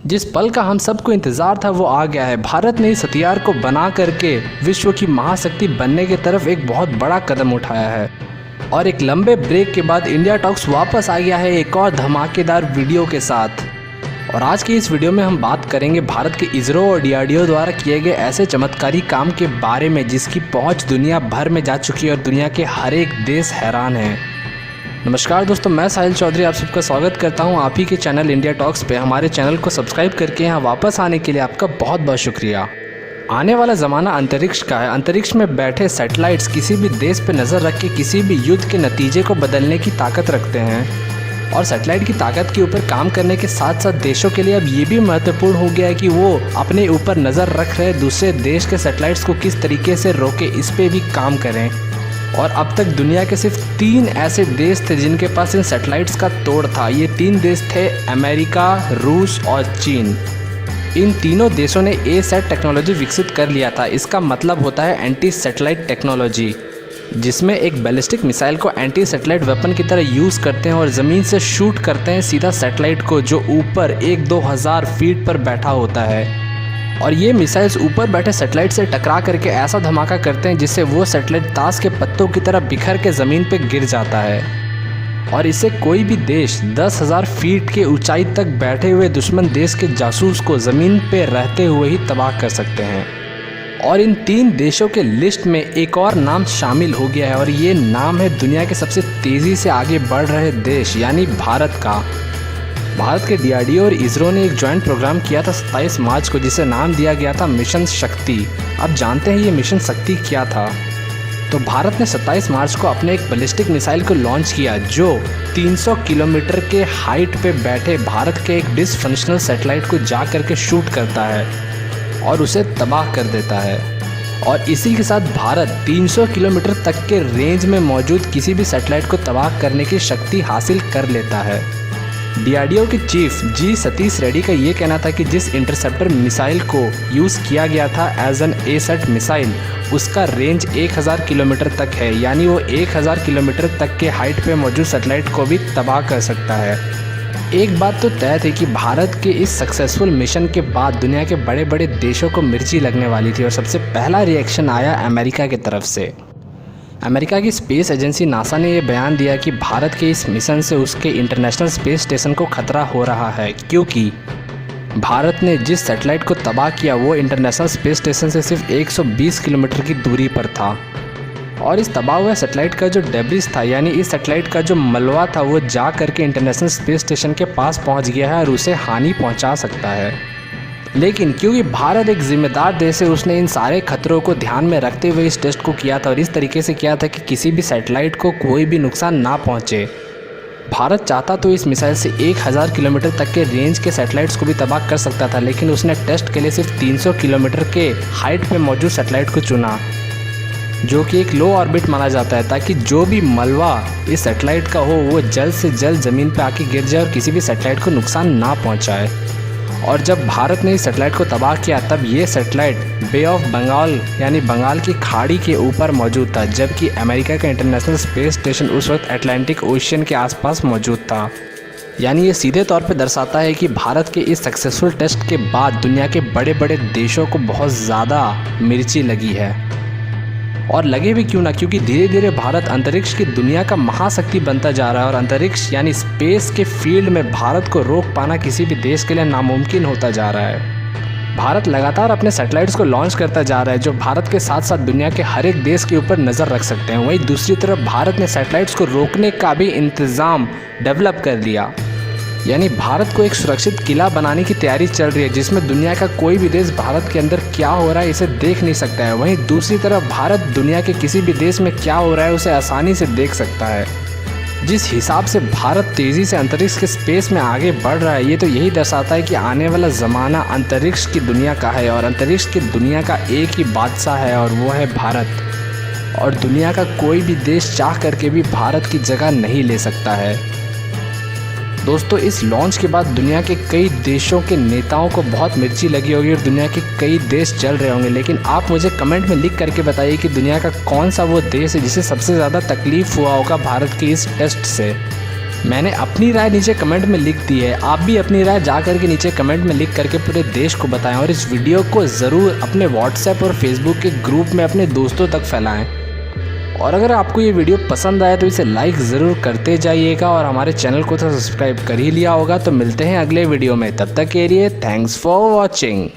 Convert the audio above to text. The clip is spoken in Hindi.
जिस पल का हम सबको इंतज़ार था वो आ गया है। भारत ने इस हथियार को बना करके विश्व की महाशक्ति बनने की तरफ एक बहुत बड़ा कदम उठाया है। और एक लंबे ब्रेक के बाद इंडिया टॉक्स वापस आ गया है एक और धमाकेदार वीडियो के साथ। और आज की इस वीडियो में हम बात करेंगे भारत के इसरो और डीआरडीओ द्वारा किए गए ऐसे चमत्कारी काम के बारे में जिसकी पहुंच दुनिया भर में जा चुकी है और दुनिया के हर एक देश हैरान है। नमस्कार दोस्तों, मैं साहिल चौधरी आप सबका स्वागत करता हूं आप ही के चैनल इंडिया टॉक्स पे। हमारे चैनल को सब्सक्राइब करके यहाँ वापस आने के लिए आपका बहुत बहुत शुक्रिया। आने वाला ज़माना अंतरिक्ष का है। अंतरिक्ष में बैठे सैटेलाइट्स किसी भी देश पे नज़र रख के किसी भी युद्ध के नतीजे को बदलने की ताकत रखते हैं। और सैटेलाइट की ताकत के ऊपर काम करने के साथ साथ देशों के लिए अब ये भी महत्वपूर्ण हो गया है कि वो अपने ऊपर नज़र रख रहे दूसरे देश के सैटेलाइट्स को किस तरीके से रोके, इस पे भी काम करें। और अब तक दुनिया के सिर्फ 3 ऐसे देश थे जिनके पास इन सैटेलाइट्स का तोड़ था। ये 3 देश थे अमेरिका, रूस और चीन। इन तीनों देशों ने ए-सैट टेक्नोलॉजी विकसित कर लिया था। इसका मतलब होता है एंटी सैटेलाइट टेक्नोलॉजी, जिसमें एक बैलिस्टिक मिसाइल को एंटी सैटेलाइट वेपन की तरह यूज़ करते हैं और ज़मीन से शूट करते हैं सीधा सैटेलाइट को जो ऊपर 1-2 हज़ार फीट पर बैठा होता है। और ये मिसाइल्स ऊपर बैठे सैटेलाइट से टकरा करके ऐसा धमाका करते हैं जिससे वो सैटेलाइट ताश के पत्तों की तरह बिखर के ज़मीन पे गिर जाता है। और इसे कोई भी देश 10,000 फीट के ऊंचाई तक बैठे हुए दुश्मन देश के जासूस को ज़मीन पे रहते हुए ही तबाह कर सकते हैं। और इन 3 देशों के लिस्ट में एक और नाम शामिल हो गया है और ये नाम है दुनिया के सबसे तेज़ी से आगे बढ़ रहे देश यानी भारत का। भारत के डीआरडीओ और इसरो ने एक जॉइंट प्रोग्राम किया था 27 मार्च को, जिसे नाम दिया गया था मिशन शक्ति। अब जानते हैं ये मिशन शक्ति क्या था। तो भारत ने 27 मार्च को अपने एक बैलिस्टिक मिसाइल को लॉन्च किया जो 300 किलोमीटर के हाइट पे बैठे भारत के एक डिसफंक्शनल सैटेलाइट को जा करके शूट करता है और उसे तबाह कर देता है। और इसी के साथ भारत 300 किलोमीटर तक के रेंज में मौजूद किसी भी सैटेलाइट को तबाह करने की शक्ति हासिल कर लेता है। डीआरडीओ के चीफ जी सतीश रेड्डी का ये कहना था कि जिस इंटरसेप्टर मिसाइल को यूज़ किया गया था एज एन ए-सैट मिसाइल, उसका रेंज 1000 किलोमीटर तक है, यानी वो 1000 किलोमीटर तक के हाइट पे मौजूद सैटेलाइट को भी तबाह कर सकता है। एक बात तो तय थी कि भारत के इस सक्सेसफुल मिशन के बाद दुनिया के बड़े बड़े देशों को मिर्ची लगने वाली थी और सबसे पहला रिएक्शन आया अमेरिका की तरफ से। अमेरिका की स्पेस एजेंसी नासा ने यह बयान दिया कि भारत के इस मिशन से उसके इंटरनेशनल स्पेस स्टेशन को खतरा हो रहा है, क्योंकि भारत ने जिस सैटेलाइट को तबाह किया वो इंटरनेशनल स्पेस स्टेशन से सिर्फ 120 किलोमीटर की दूरी पर था। और इस तबाह हुए सैटेलाइट का जो डेब्रिस था, यानी इस सैटेलाइट का जो मलबा था, वो जा करके इंटरनेशनल स्पेस स्टेशन के पास पहुंच गया है और उसे हानि पहुंचा सकता है। लेकिन क्योंकि भारत एक जिम्मेदार देश है, उसने इन सारे खतरों को ध्यान में रखते हुए इस टेस्ट को किया था और इस तरीके से किया था कि किसी भी सैटेलाइट को कोई भी नुकसान ना पहुंचे। भारत चाहता तो इस मिसाइल से 1000 किलोमीटर तक के रेंज के सैटेलाइट्स को भी तबाह कर सकता था, लेकिन उसने टेस्ट के लिए सिर्फ 300 किलोमीटर के हाइट पे मौजूद सैटेलाइट को चुना, जो कि एक लो ऑर्बिट माना जाता है, ताकि जो भी मलबा इस सैटेलाइट का हो वो जल्द से जल्द ज़मीन पर आके गिर जाए और किसी भी सैटेलाइट को नुकसान ना पहुँचाए। और जब भारत ने इस सैटेलाइट को तबाह किया तब ये सैटेलाइट बे ऑफ बंगाल यानी बंगाल की खाड़ी के ऊपर मौजूद था, जबकि अमेरिका का इंटरनेशनल स्पेस स्टेशन उस वक्त अटलांटिक ओशियन के आसपास मौजूद था। यानी ये सीधे तौर पे दर्शाता है कि भारत के इस सक्सेसफुल टेस्ट के बाद दुनिया के बड़े बड़े देशों को बहुत ज़्यादा मिर्ची लगी है। और लगे भी क्यों ना, क्योंकि धीरे धीरे भारत अंतरिक्ष की दुनिया का महाशक्ति बनता जा रहा है और अंतरिक्ष यानी स्पेस के फील्ड में भारत को रोक पाना किसी भी देश के लिए नामुमकिन होता जा रहा है। भारत लगातार अपने सैटेलाइट्स को लॉन्च करता जा रहा है जो भारत के साथ साथ दुनिया के हर एक देश के ऊपर नज़र रख सकते हैं। वहीं दूसरी तरफ भारत ने सैटेलाइट्स को रोकने का भी इंतज़ाम डेवलप कर लिया, यानी भारत को एक सुरक्षित किला बनाने की तैयारी चल रही है जिसमें दुनिया का कोई भी देश भारत के अंदर क्या हो रहा है इसे देख नहीं सकता है। वहीं दूसरी तरफ भारत दुनिया के किसी भी देश में क्या हो रहा है उसे आसानी से देख सकता है। जिस हिसाब से भारत तेज़ी से अंतरिक्ष के स्पेस में आगे बढ़ रहा है, ये तो यही दर्शाता है कि आने वाला ज़माना अंतरिक्ष की दुनिया का है और अंतरिक्ष की दुनिया का एक ही बादशाह है और वो है भारत। और दुनिया का कोई भी देश चाह करके भी भारत की जगह नहीं ले सकता है। दोस्तों, इस लॉन्च के बाद दुनिया के कई देशों के नेताओं को बहुत मिर्ची लगी होगी और दुनिया के कई देश चल रहे होंगे, लेकिन आप मुझे कमेंट में लिख करके बताइए कि दुनिया का कौन सा वो देश है जिसे सबसे ज़्यादा तकलीफ़ हुआ होगा भारत के इस टेस्ट से। मैंने अपनी राय नीचे कमेंट में लिख दी है, आप भी अपनी राय जा करके नीचे कमेंट में लिख करके पूरे देश को बताएं और इस वीडियो को ज़रूर अपने व्हाट्सएप और फेसबुक के ग्रुप में अपने दोस्तों तक फैलाएं। और अगर आपको ये वीडियो पसंद आए तो इसे लाइक ज़रूर करते जाइएगा और हमारे चैनल को तो सब्सक्राइब कर ही लिया होगा। तो मिलते हैं अगले वीडियो में, तब तक के लिए थैंक्स फॉर वॉचिंग।